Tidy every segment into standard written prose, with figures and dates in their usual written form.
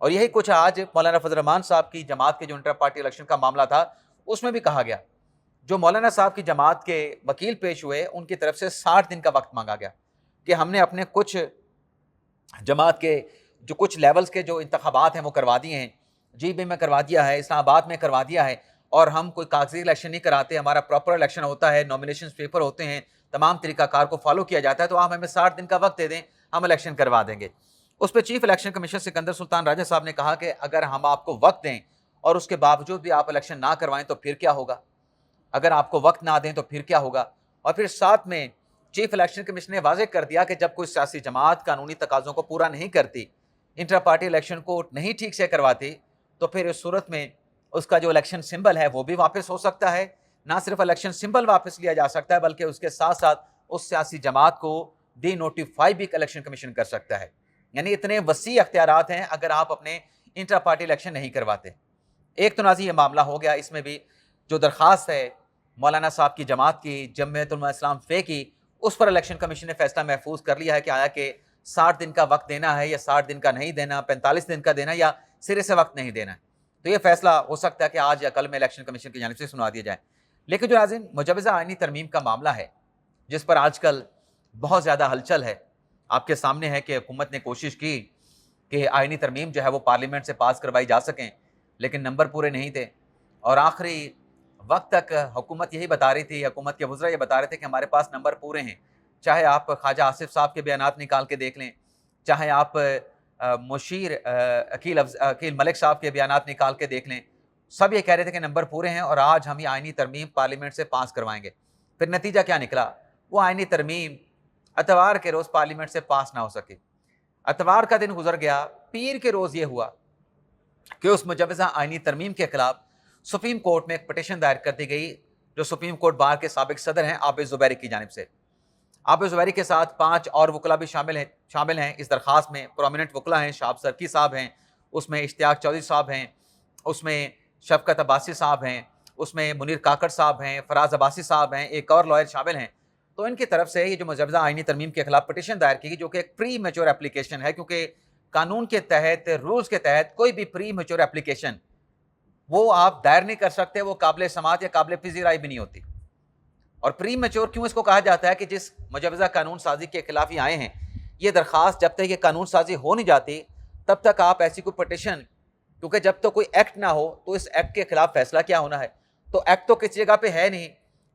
اور یہی کچھ آج مولانا فضل الرحمان صاحب کی جماعت کے جو انٹر پارٹی الیکشن کا معاملہ تھا اس میں بھی کہا گیا، جو مولانا صاحب کی جماعت کے وکیل پیش ہوئے ان کی طرف سے 60 دن کا وقت مانگا گیا کہ ہم نے اپنے کچھ جماعت کے جو کچھ لیولز کے جو انتخابات ہیں وہ کروا دیے ہیں، جی بی میں کروا دیا ہے، اسلام آباد میں کروا دیا ہے، اور ہم کوئی کاغذی الیکشن نہیں کراتے، ہمارا پراپر الیکشن ہوتا ہے، نامینیشن پیپر ہوتے ہیں، تمام طریقہ کار کو فالو کیا جاتا ہے، تو آپ ہمیں 60 دن کا وقت دے دیں، ہم الیکشن کروا دیں گے۔ اس پہ چیف الیکشن کمیشنر سکندر سلطان راجہ صاحب نے کہا کہ اگر ہم آپ کو وقت دیں اور اس کے باوجود بھی آپ الیکشن نہ کروائیں تو پھر کیا ہوگا، اگر آپ کو وقت نہ دیں تو پھر کیا ہوگا۔ اور پھر ساتھ میں چیف الیکشن کمیشن نے واضح کر دیا کہ جب کوئی سیاسی جماعت قانونی تقاضوں کو پورا نہیں کرتی، انٹر پارٹی الیکشن کو نہیں ٹھیک سے کرواتی، تو پھر اس صورت میں اس کا جو الیکشن سمبل ہے وہ بھی واپس ہو سکتا ہے، نہ صرف الیکشن سمبل واپس لیا جا سکتا ہے بلکہ اس کے ساتھ ساتھ اس سیاسی جماعت کو ڈی نوٹیفائی بھی الیکشن کمیشن کر سکتا ہے۔ یعنی اتنے وسیع اختیارات ہیں اگر آپ اپنے انٹر پارٹی الیکشن نہیں کرواتے۔ ایک تو نازی یہ معاملہ ہو گیا، اس میں بھی جو درخواست ہے مولانا صاحب کی جماعت کی، جمعیت علماء اسلام فے کی، اس پر الیکشن کمیشن نے فیصلہ محفوظ کر لیا ہے کہ آیا کہ 60 دن کا وقت دینا ہے یا 60 دن کا نہیں دینا، 45 دن کا دینا یا سرے سے وقت نہیں دینا ہے۔ تو یہ فیصلہ ہو سکتا ہے کہ آج یا کل میں الیکشن کمیشن کی جانب سے سنا دیا جائے۔ لیکن جو ناظرین مجوزہ آئینی ترمیم کا معاملہ ہے جس پر آج کل بہت زیادہ ہلچل ہے، آپ کے سامنے ہے کہ حکومت نے کوشش کی کہ آئینی ترمیم جو ہے وہ پارلیمنٹ سے پاس کروائی جا سکیں، لیکن نمبر پورے نہیں تھے، اور آخری وقت تک حکومت یہی بتا رہی تھی، حکومت کے وزراء یہ بتا رہے تھے کہ ہمارے پاس نمبر پورے ہیں۔ چاہے آپ خواجہ آصف صاحب کے بیانات نکال کے دیکھ لیں، چاہے آپ مشیر عقیل ملک صاحب کے بیانات نکال کے دیکھ لیں، سب یہ کہہ رہے تھے کہ نمبر پورے ہیں اور آج ہم یہ آئینی ترمیم پارلیمنٹ سے پاس کروائیں گے۔ پھر نتیجہ کیا نکلا؟ وہ آئینی ترمیم اتوار کے روز پارلیمنٹ سے پاس نہ ہو سکی۔ اتوار کا دن گزر گیا، پیر کے روز یہ ہوا کہ اس مجوزہ آئینی ترمیم کے خلاف سپریم کورٹ میں ایک پٹیشن دائر کر دی گئی، جو سپریم کورٹ بار کے سابق صدر ہیں عابد زبیری کی جانب سے۔ عابد زبیری کے ساتھ 5 اور وکلاء بھی شامل ہیں اس درخواست میں۔ پرومیننٹ وکلاء ہیں، شہاب سرکی صاحب ہیں، اس میں اشتیاق چودھری صاحب ہیں، اس میں شفقت عباسی صاحب ہیں، اس میں منیر کاکڑ صاحب ہیں، فراز عباسی صاحب ہیں، ایک اور لائر شامل ہیں۔ تو ان کی طرف سے یہ جو مجوزہ آئینی ترمیم کے خلاف پٹیشن دائر کی گئی، جو کہ ایک پری میچور اپلیکیشن ہے، کیونکہ قانون کے تحت، رولز کے تحت کوئی بھی پری میچور اپلیکیشن وہ آپ دائر نہیں کر سکتے، وہ قابل سماعت یا قابل پذیرائی بھی نہیں ہوتی۔ اور پری میچور کیوں اس کو کہا جاتا ہے کہ جس مجوزہ قانون سازی کے خلاف یہ آئے ہیں، یہ درخواست جب تک یہ قانون سازی ہو نہیں جاتی تب تک آپ ایسی کوئی پٹیشن، کیونکہ جب تک کوئی ایکٹ نہ ہو تو اس ایکٹ کے خلاف فیصلہ کیا ہونا ہے؟ تو ایکٹ تو کسی جگہ پہ ہے نہیں،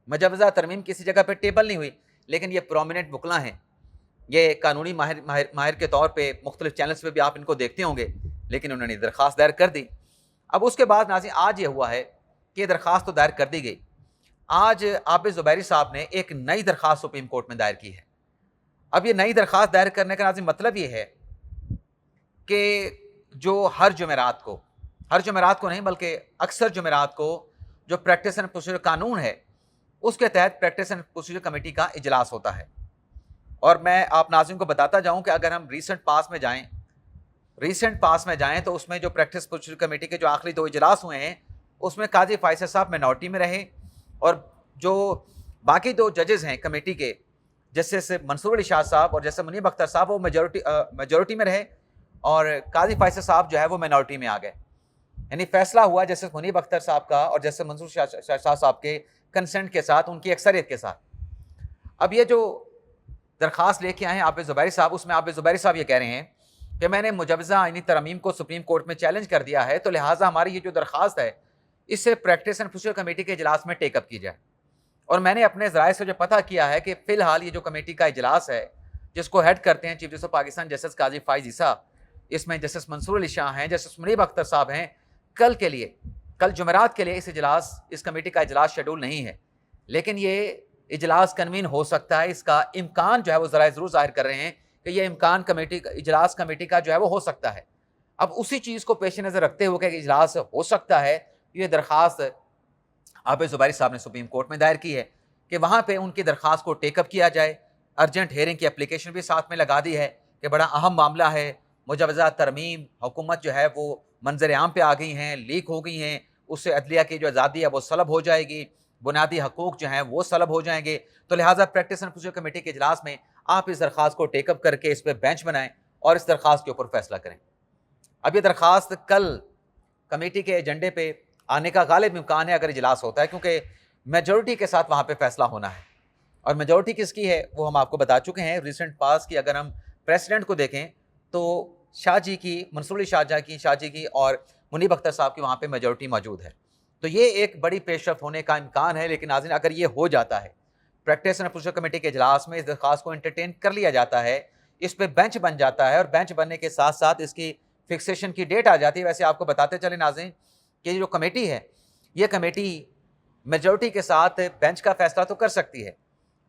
مجوزہ ترمیم کسی جگہ پہ ٹیبل نہیں ہوئی، لیکن یہ پرومیننٹ وکلاء ہیں، یہ قانونی ماہر کے طور پہ مختلف چینلز پہ بھی آپ ان کو دیکھتے ہوں گے، لیکن انہوں نے درخواست دائر کر دی۔ اب اس کے بعد ناظرین آج یہ ہوا ہے کہ یہ درخواست تو دائر کر دی گئی، آج عابد زبیری صاحب نے ایک نئی درخواست سپریم کورٹ میں دائر کی ہے۔ اب یہ نئی درخواست دائر کرنے کا ناظرین مطلب یہ ہے کہ جو ہر جمعرات کو نہیں بلکہ اکثر جمعرات کو جو پریکٹس اینڈ پروسیجر قانون ہے اس کے تحت پریکٹس اینڈ پروسیجر کمیٹی کا اجلاس ہوتا ہے۔ اور میں آپ ناظرین کو بتاتا جاؤں کہ اگر ہم ریسنٹ پاس میں جائیں تو اس میں جو پریکٹس پروسیجر کمیٹی کے جو آخری 2 اجلاس ہوئے ہیں اس میں قاضی فائصل صاحب مینورٹی میں رہے، اور جو باقی 2 ججز ہیں کمیٹی کے، جسٹس منصور علی شاہ صاحب اور جسٹس منیب اختر صاحب، وہ میجورٹی میں رہے، اور قاضی فائصل صاحب جو ہے وہ مینورٹی میں آ گئے۔ یعنی فیصلہ ہوا جسٹس منیب اختر صاحب کا اور جسٹس منصور شاہ صاحب کے کنسنٹ کے ساتھ، ان کی اکثریت کے ساتھ۔ اب یہ جو درخواست لے کے آئے ہیں عابد زبیری صاحب، اس میں عابد زبیری صاحب یہ کہہ رہے ہیں کہ میں نے مجوزہ آئینی ترمیم کو سپریم کورٹ میں چیلنج کر دیا ہے، تو لہٰذا ہماری یہ جو درخواست ہے اس سے پریکٹس اینڈ پروسیجر کمیٹی کے اجلاس میں ٹیک اپ کی جائے۔ اور میں نے اپنے ذرائع سے جو پتہ کیا ہے کہ فی الحال یہ جو کمیٹی کا اجلاس ہے جس کو ہیڈ کرتے ہیں chief justice of Pakistan justice قاضی فائز عیسیٰ، اس میں جسٹس منصور علی شاہ ہیں، جسٹس منیب اختر صاحب ہیں، کل جمعرات کے لیے اس کمیٹی کا اجلاس شیڈول نہیں ہے، لیکن یہ اجلاس کنوین ہو سکتا ہے، اس کا امکان جو ہے وہ ذرائع ضرور ظاہر کر رہے ہیں کہ یہ امکان اجلاس کمیٹی کا جو ہے وہ ہو سکتا ہے۔ اب اسی چیز کو پیش نظر رکھتے ہوئے کہ اجلاس ہو سکتا ہے، یہ درخواست عابد زبیری صاحب نے سپریم کورٹ میں دائر کی ہے کہ وہاں پہ ان کی درخواست کو ٹیک اپ کیا جائے۔ ارجنٹ ہیئرنگ کی اپلیکیشن بھی ساتھ میں لگا دی ہے کہ بڑا اہم معاملہ ہے، مجوزہ ترمیم حکومت جو ہے وہ منظر عام پہ آ گئی ہیں، لیک ہو گئی ہیں، اس سے عدلیہ کی جو آزادی ہے وہ سلب ہو جائے گی، بنیادی حقوق جو ہیں وہ سلب ہو جائیں گے، تو لہٰذا پریکٹس اینڈ پروسیجر کمیٹی کے اجلاس میں آپ اس درخواست کو ٹیک اپ کر کے اس پہ بینچ بنائیں اور اس درخواست کے اوپر فیصلہ کریں۔ اب یہ درخواست کل کمیٹی کے ایجنڈے پہ آنے کا غالب امکان ہے اگر اجلاس ہوتا ہے، کیونکہ میجورٹی کے ساتھ وہاں پہ فیصلہ ہونا ہے، اور میجورٹی کس کی ہے وہ ہم آپ کو بتا چکے ہیں ریسنٹ پاس کی. اگر ہم پریسیڈنٹ کو دیکھیں تو شاہ جی کی، منصور علی شاہ جی کی اور منیب اختر صاحب کی وہاں پہ میجورٹی موجود ہے. تو یہ ایک بڑی پیش رفت ہونے کا امکان ہے. لیکن ناظرین اگر یہ ہو جاتا ہے، پریکٹس اینڈ اپوزیشن کمیٹی کے اجلاس میں اس درخواست کو انٹرٹین کر لیا جاتا ہے، اس پہ بینچ بن جاتا ہے، اور بینچ بننے کے ساتھ ساتھ اس کی فکسیشن کی ڈیٹ آ جاتی ہے. ویسے آپ کو بتاتے چلے ناظرین کہ جو کمیٹی ہے، یہ کمیٹی میجورٹی کے ساتھ بینچ کا فیصلہ تو کر سکتی ہے،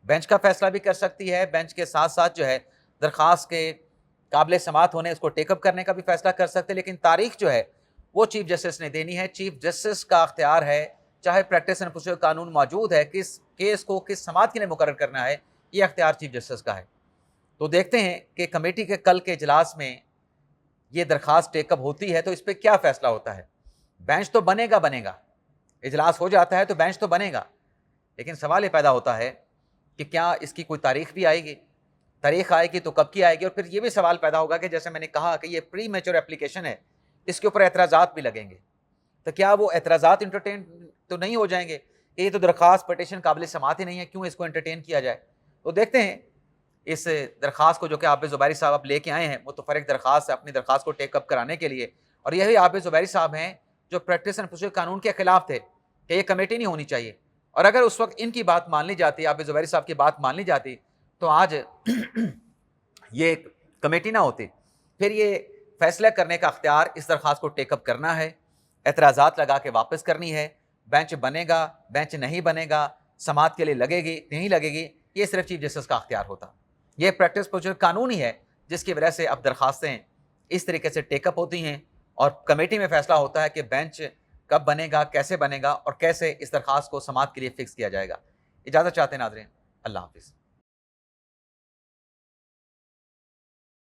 بینچ کا فیصلہ بھی کر سکتی ہے، بینچ کے ساتھ ساتھ جو ہے درخواست کے قابل سماعت ہونے اس کو ٹیک اپ کرنے کا بھی فیصلہ کر سکتے. لیکن تاریخ جو ہے وہ چیف جسٹس نے دینی ہے. چیف جسٹس کا اختیار ہے، چاہے پریکٹس اینڈ پروسیجر قانون موجود ہے، کس کیس کو کس سماعت کے لیے مقرر کرنا ہے، یہ اختیار چیف جسٹس کا ہے. تو دیکھتے ہیں کہ کمیٹی کے کل کے اجلاس میں یہ درخواست ٹیک اپ ہوتی ہے تو اس پہ کیا فیصلہ ہوتا ہے. بینچ تو بنے گا، اجلاس ہو جاتا ہے تو بینچ تو بنے گا، لیکن سوال یہ پیدا ہوتا ہے کہ کیا اس کی کوئی تاریخ بھی آئے گی؟ تاریخ آئے گی تو کب کی آئے گی؟ اور پھر یہ بھی سوال پیدا ہوگا کہ جیسے میں نے کہا کہ یہ پری میچور اپلیکیشن ہے، اس کے اوپر اعتراضات بھی لگیں گے، تو کیا وہ اعتراضات انٹرٹین تو نہیں ہو جائیں گے کہ یہ تو درخواست پٹیشن قابل سماعت ہی نہیں ہے، کیوں اس کو انٹرٹین کیا جائے؟ تو دیکھتے ہیں اس درخواست کو جو کہ عابد زبیری صاحب اب لے کے آئے ہیں، متفرق درخواست ہے اپنی درخواست کو ٹیک اپ کرانے کے لیے. اور یہی عابد زبیری صاحب ہیں جو پریکٹس اینڈ پروسیجر قانون کے خلاف تھے کہ یہ کمیٹی نہیں ہونی چاہیے. اور اگر اس وقت ان کی بات مان لی جاتی، عابد زبیری صاحب کی بات مان لی جاتی، تو آج یہ کمیٹی نہ ہوتی. پھر یہ فیصلہ کرنے کا اختیار اس درخواست کو ٹیک اپ کرنا ہے، اعتراضات لگا کے واپس کرنی ہے، بینچ بنے گا، بینچ نہیں بنے گا، سماعت کے لیے لگے گی نہیں لگے گی، یہ صرف چیف جسٹس کا اختیار ہوتا. یہ پریکٹس پروسیجر قانون ہی ہے جس کی وجہ سے اب درخواستیں اس طریقے سے ٹیک اپ ہوتی ہیں، اور کمیٹی میں فیصلہ ہوتا ہے کہ بینچ کب بنے گا، کیسے بنے گا، اور کیسے اس درخواست کو سماعت کے لیے فکس کیا جائے گا. اجازت چاہتے ہیں ناظرین، اللہ حافظ.